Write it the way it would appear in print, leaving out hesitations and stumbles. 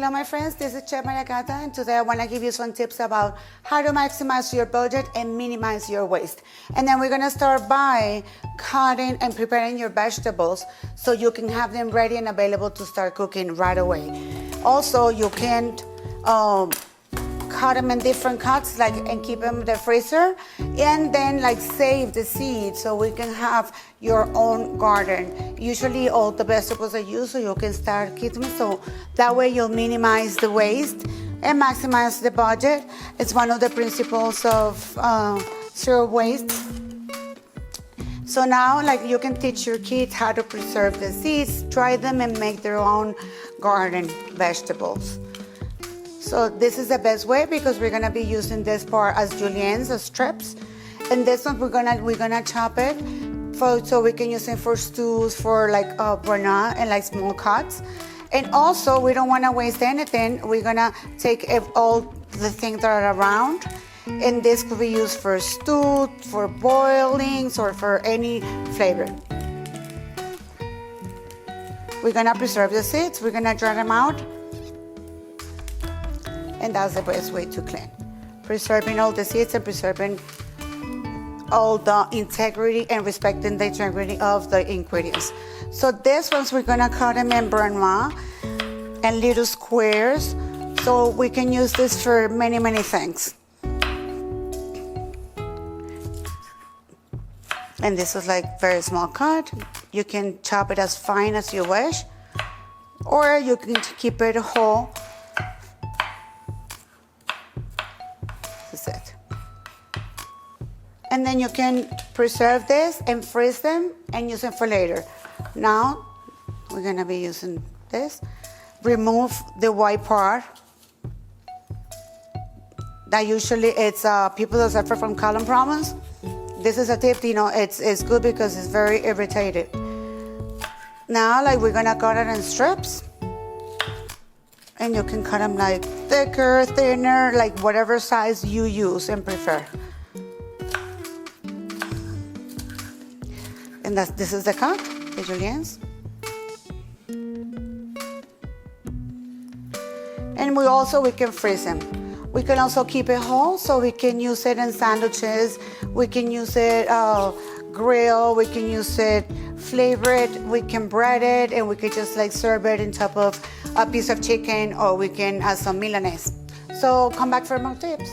Hello my friends, this is Chef Maria Cata, and today I want to give you some tips about how to maximize your budget and minimize your waste. And then we're going to start by cutting and preparing your vegetables so you can have them ready and available to start cooking right away. Also, you can cut them in different cuts and keep them in the freezer, and then save the seeds so we can have your own garden. Usually all the vegetables are used, so you can start keeping them, so that way you'll minimize the waste and maximize the budget. It's one of the principles of zero waste. So now you can teach your kids how to preserve the seeds, try them, and make their own garden vegetables. So this is the best way because we're gonna be using this part as juliennes, as strips, and this one we're gonna chop it so we can use it for stews, for brenna and small cuts. And also we don't want to waste anything. We're gonna take all the things that are around, and this could be used for stew, for boilings, or for any flavor. We're gonna preserve the seeds. We're gonna dry them out. And that's the best way to clean. Preserving all the seeds and preserving all the integrity and respecting the integrity of the ingredients. So this ones we're gonna cut them in brenna and little squares, so we can use this for many, many things. And this is very small cut. You can chop it as fine as you wish, or you can keep it whole. This is it. And then you can preserve this and freeze them and use them for later. Now, we're gonna be using this. Remove the white part. That usually it's people that suffer from colon problems. This is a tip, it's good because it's very irritated. Now, we're gonna cut it in strips. And you can cut them thicker, thinner, whatever size you use and prefer. And this is the cut, the juliennes. And we can freeze them. We can also keep it whole, so we can use it in sandwiches. We can use it grill. We can use it flavor it. We can bread it, and we could just serve it on top of a piece of chicken, or we can add some Milanese. So come back for more tips.